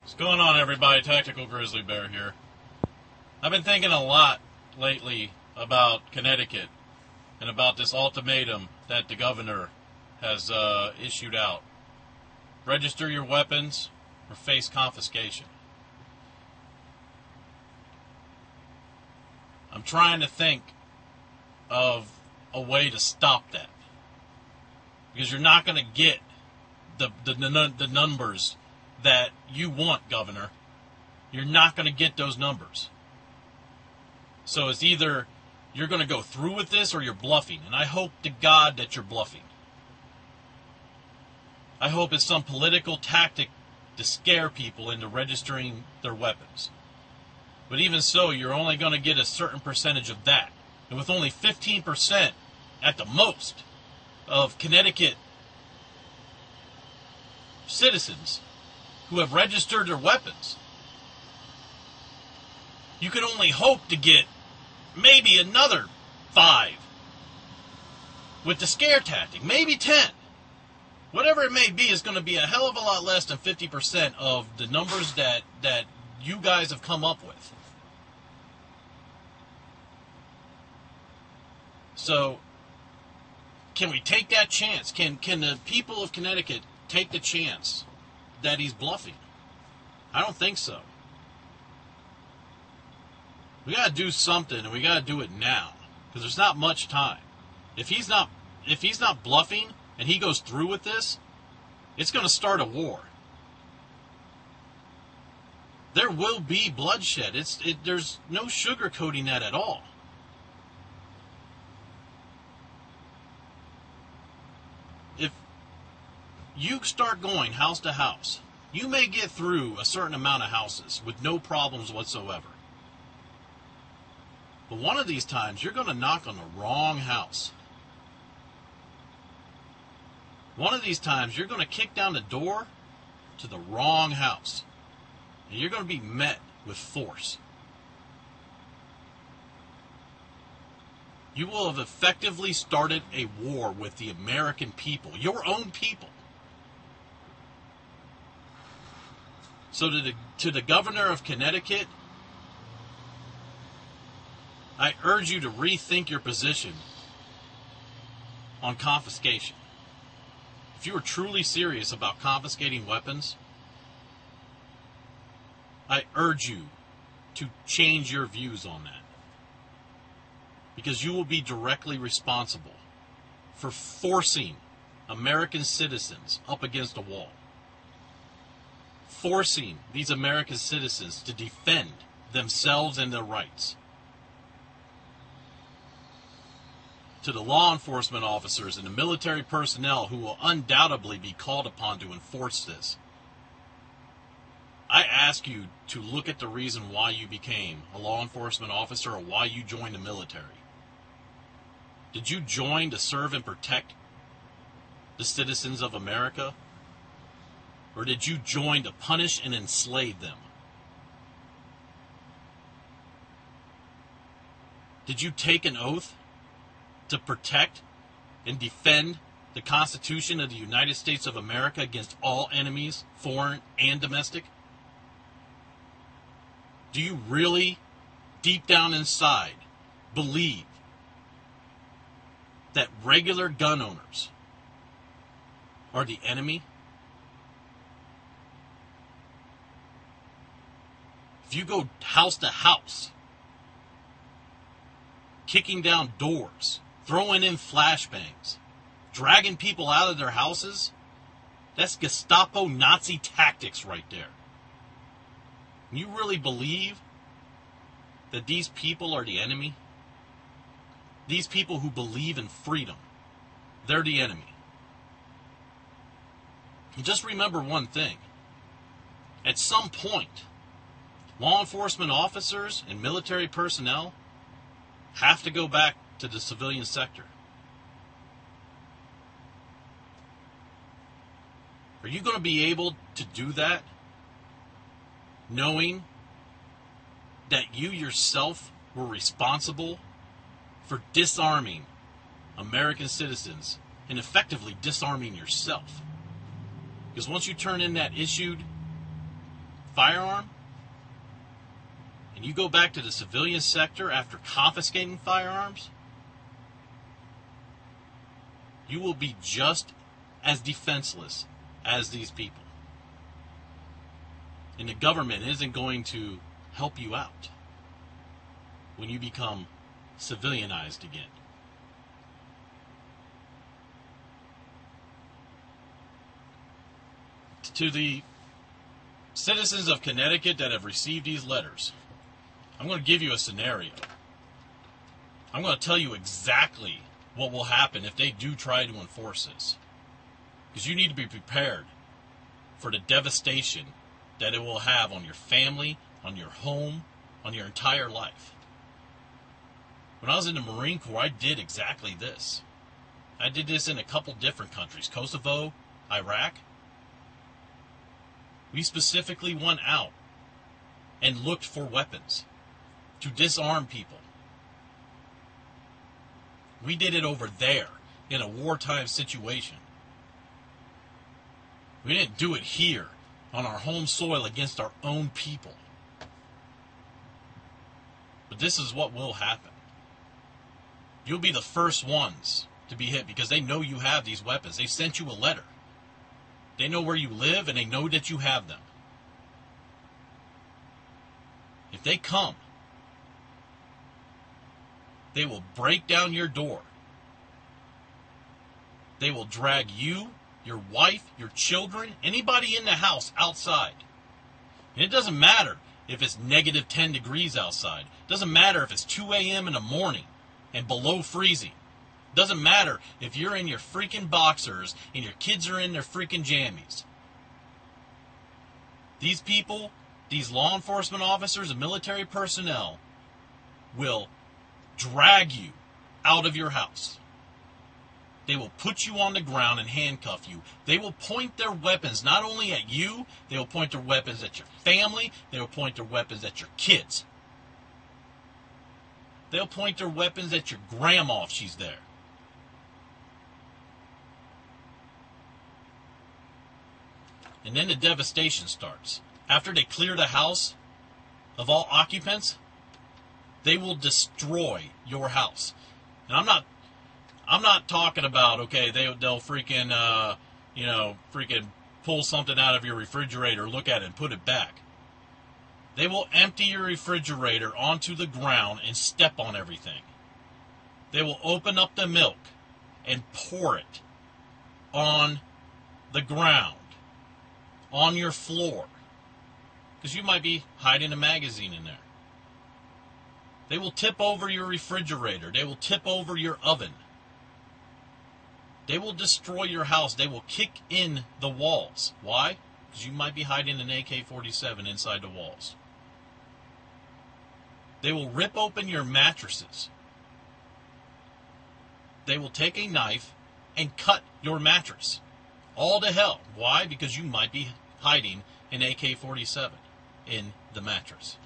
What's going on, everybody? Tactical Grizzly Bear here. I've been thinking a lot lately about Connecticut and about this ultimatum that the governor has issued out. Register your weapons or face confiscation. I'm trying to think of a way to stop that, because you're not going to get the numbers that you want, Governor. You're not going to get those numbers. So it's either you're going to go through with this or you're bluffing. And I hope to God that you're bluffing. I hope it's some political tactic to scare people into registering their weapons. But even so, you're only going to get a certain percentage of that. And with only 15% at the most of Connecticut citizens who have registered their weapons, you can only hope to get maybe another 5 with the scare tactic, maybe 10. Whatever it may be is going to be a hell of a lot less than 50% of the numbers that you guys have come up with. So, can we take that chance? Can the people of Connecticut take the chance that he's bluffing? I don't think so. We got to do something, and we got to do it now, because there's not much time. If he's not bluffing and he goes through with this, it's going to start a war. There will be bloodshed. There's no sugarcoating that at all. If you start going house to house, you may get through a certain amount of houses with no problems whatsoever. But one of these times, you're going to knock on the wrong house. One of these times, you're going to kick down the door to the wrong house. And you're going to be met with force. You will have effectively started a war with the American people, your own people. So to the governor of Connecticut, I urge you to rethink your position on confiscation. If you are truly serious about confiscating weapons, I urge you to change your views on that. Because you will be directly responsible for forcing American citizens up against a wall. Forcing these American citizens to defend themselves and their rights. To the law enforcement officers and the military personnel who will undoubtedly be called upon to enforce this, I ask you to look at the reason why you became a law enforcement officer or why you joined the military. Did you join to serve and protect the citizens of America? Or did you join to punish and enslave them? Did you take an oath to protect and defend the Constitution of the United States of America against all enemies, foreign and domestic? Do you really, deep down inside, believe that regular gun owners are the enemy? If you go house to house, kicking down doors, throwing in flashbangs, dragging people out of their houses, that's Gestapo Nazi tactics right there. You really believe that these people are the enemy? These people who believe in freedom, they're the enemy. And just remember one thing. At some point, law enforcement officers and military personnel have to go back to the civilian sector. Are you going to be able to do that, knowing that you yourself were responsible for disarming American citizens and effectively disarming yourself? Because once you turn in that issued firearm, and you go back to the civilian sector after confiscating firearms, you will be just as defenseless as these people. And the government isn't going to help you out when you become civilianized again. To the citizens of Connecticut that have received these letters, I'm going to give you a scenario. I'm going to tell you exactly what will happen if they do try to enforce this. Because you need to be prepared for the devastation that it will have on your family, on your home, on your entire life. When I was in the Marine Corps, I did exactly this. I did this in a couple different countries, Kosovo, Iraq. We specifically went out and looked for weapons to disarm people. We did it over there in a wartime situation. We didn't do it here on our home soil against our own people. But this is what will happen. You'll be the first ones to be hit because they know you have these weapons. They sent you a letter. They know where you live and they know that you have them. If they come, they will break down your door. They will drag you, your wife, your children, anybody in the house outside. And it doesn't matter if it's negative 10 degrees outside. It doesn't matter if it's 2 a.m. in the morning and below freezing. It doesn't matter if you're in your freaking boxers and your kids are in their freaking jammies. These people, these law enforcement officers and military personnel will drag you out of your house. They will put you on the ground and handcuff you. They will point their weapons not only at you, they will point their weapons at your family, they will point their weapons at your kids. They'll point their weapons at your grandma if she's there. And then the devastation starts. After they clear the house of all occupants, they will destroy your house. And I'm not talking about, okay, they'll freaking, freaking pull something out of your refrigerator, look at it, and put it back. They will empty your refrigerator onto the ground and step on everything. They will open up the milk and pour it on the ground, on your floor, because you might be hiding a magazine in there. They will tip over your refrigerator. They will tip over your oven. They will destroy your house. They will kick in the walls. Why? Because you might be hiding an AK-47 inside the walls. They will rip open your mattresses. They will take a knife and cut your mattress. All to hell. Why? Because you might be hiding an AK-47 in the mattress.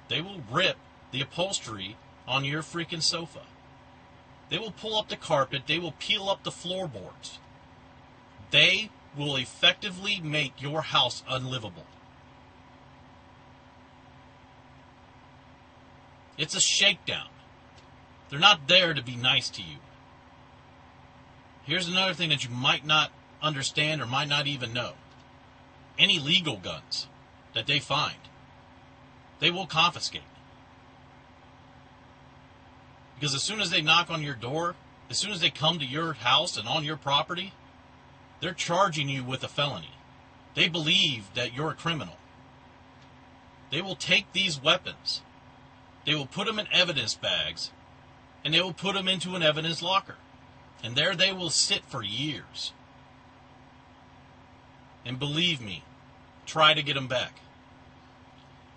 They will rip the upholstery on your freaking sofa. They will pull up the carpet. They will peel up the floorboards. They will effectively make your house unlivable. It's a shakedown. They're not there to be nice to you. Here's another thing that you might not understand or might not even know. Any legal guns that they find, they will confiscate. Because as soon as they knock on your door, as soon as they come to your house and on your property, they're charging you with a felony. They believe that you're a criminal. They will take these weapons, they will put them in evidence bags, and they will put them into an evidence locker. And there they will sit for years. And believe me, try to get them back.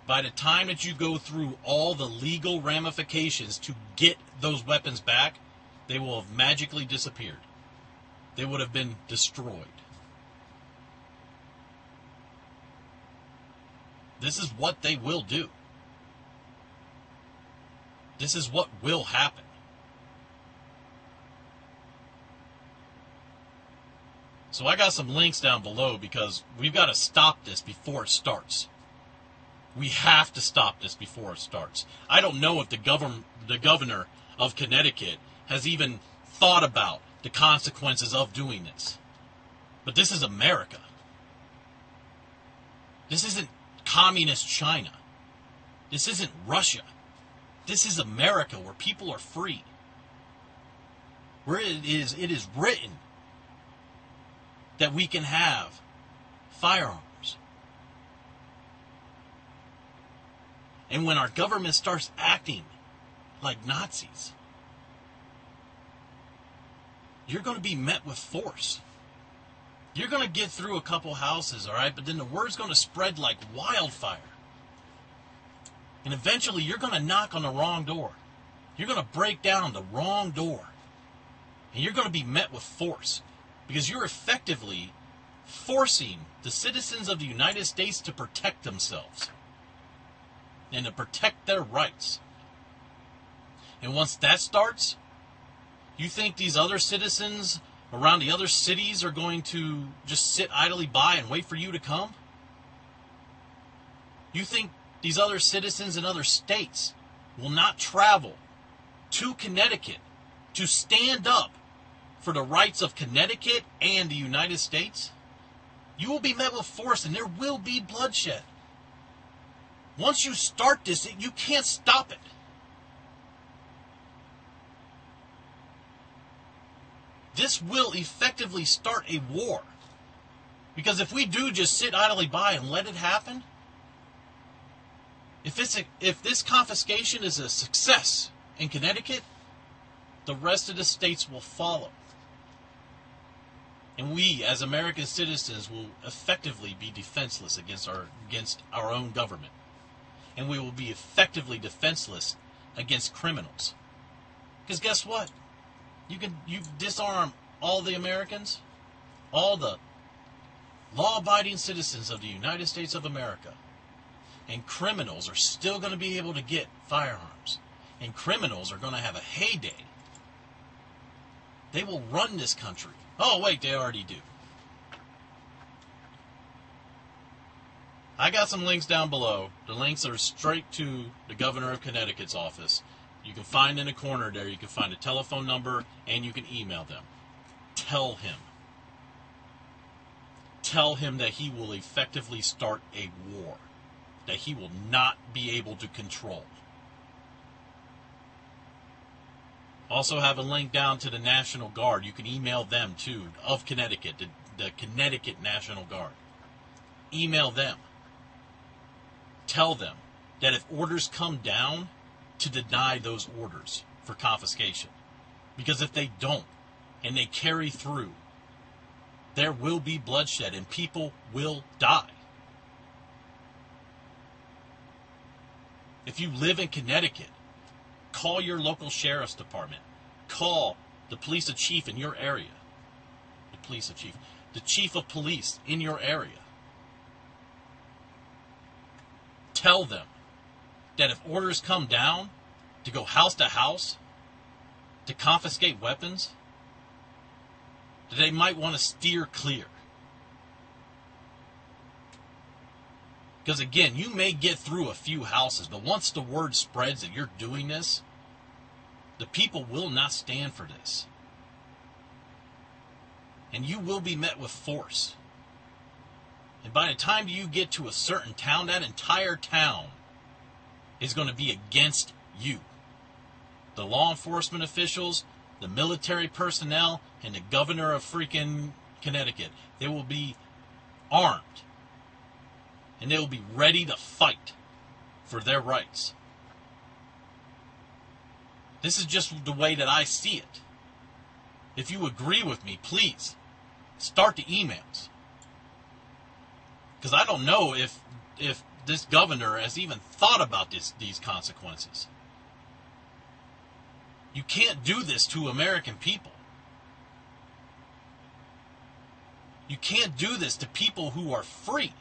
By the time that you go through all the legal ramifications to get those weapons back, they will have magically disappeared. They would have been destroyed. This is what they will do. This is what will happen. So I got some links down below because we've got to stop this before it starts. We have to stop this before it starts. I don't know if the governor of Connecticut has even thought about the consequences of doing this. But this is America. This isn't communist China. This isn't Russia. This is America, where people are free. Where it is written that we can have firearms. And when our government starts acting like Nazis, you're going to be met with force. You're going to get through a couple houses, all right? But then the word's going to spread like wildfire. And eventually you're going to knock on the wrong door. You're going to break down the wrong door. And you're going to be met with force. Because you're effectively forcing the citizens of the United States to protect themselves. And to protect their rights. And once that starts, you think these other citizens around the other cities are going to just sit idly by and wait for you to come? You think these other citizens in other states will not travel to Connecticut to stand up for the rights of Connecticut and the United States? You will be met with force and there will be bloodshed. Once you start this, you can't stop it. This will effectively start a war. Because if we do just sit idly by and let it happen, if this confiscation is a success in Connecticut, the rest of the states will follow. And we, as American citizens, will effectively be defenseless against our own government. And we will be effectively defenseless against criminals. Because guess what? You disarm all the Americans, all the law-abiding citizens of the United States of America, and criminals are still going to be able to get firearms. And criminals are going to have a heyday. They will run this country. Oh, wait, they already do. I got some links down below. The links are straight to the governor of Connecticut's office. You can find in the corner there, you can find a telephone number, and you can email them. Tell him. Tell him that he will effectively start a war that he will not be able to control. Also have a link down to the National Guard. You can email them too, of Connecticut, the Connecticut National Guard. Email them. Tell them that if orders come down, to deny those orders for confiscation. Because if they don't, and they carry through, there will be bloodshed and people will die. If you live in Connecticut, call your local sheriff's department. Call the police chief in your area. The chief of police in your area. Tell them that if orders come down to go house to house to confiscate weapons, that they might want to steer clear. Because again, you may get through a few houses, but once the word spreads that you're doing this, the people will not stand for this. And you will be met with force. And by the time you get to a certain town, that entire town is going to be against you. The law enforcement officials, the military personnel, and the governor of freaking Connecticut. They will be armed. And they will be ready to fight for their rights. This is just the way that I see it. If you agree with me, please start the emails. Because I don't know if this governor has even thought about these consequences. You can't do this to American people. You can't do this to people who are free.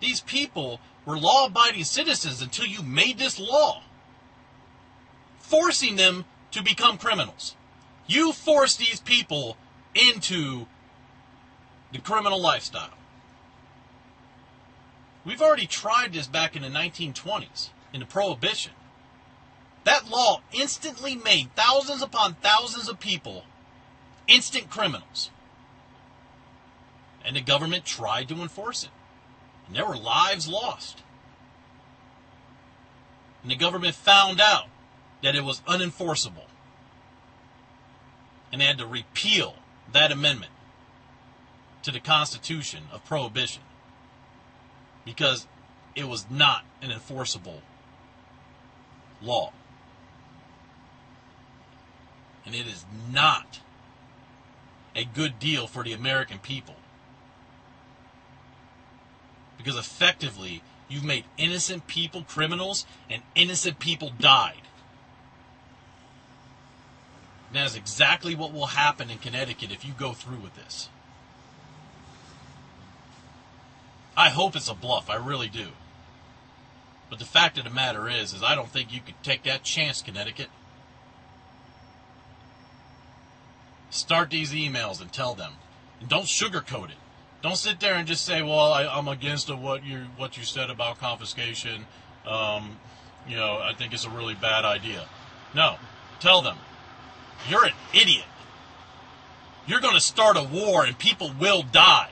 These people were law-abiding citizens until you made this law, forcing them to become criminals. You force these people into the criminal lifestyle. We've already tried this back in the 1920s, in the Prohibition. That law instantly made thousands upon thousands of people instant criminals. And the government tried to enforce it. And there were lives lost. And the government found out that it was unenforceable. And they had to repeal that amendment to the Constitution of Prohibition because it was not an enforceable law. And it is not a good deal for the American people. Because effectively, you've made innocent people criminals and innocent people died. And that is exactly what will happen in Connecticut if you go through with this. I hope it's a bluff, I really do. But the fact of the matter is I don't think you could take that chance, Connecticut. Start these emails and tell them. And don't sugarcoat it. Don't sit there and just say, well, I'm against what you said about confiscation. I think it's a really bad idea. No. Tell them, you're an idiot. You're going to start a war and people will die.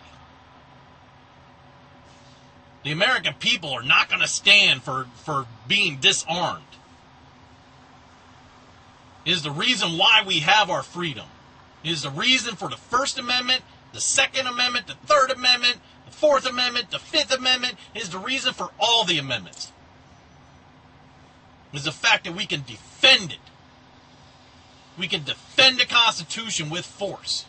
The American people are not going to stand for being disarmed. It is the reason why we have our freedom. It is the reason for the First Amendment, the Second Amendment, the Third Amendment, the Fourth Amendment, the Fifth Amendment. It is the reason for all the amendments. It is the fact that we can defend it. We can defend the Constitution with force.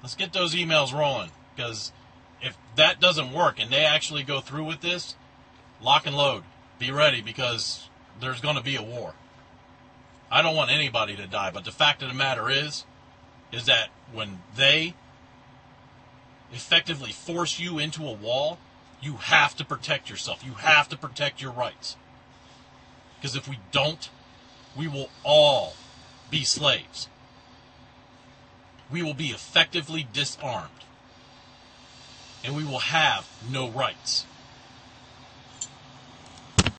Let's get those emails rolling, because if that doesn't work and they actually go through with this, lock and load. Be ready, because there's going to be a war. I don't want anybody to die, but the fact of the matter is that when they effectively force you into a wall, you have to protect yourself. You have to protect your rights. Because if we don't, we will all be slaves. We will be effectively disarmed. And we will have no rights.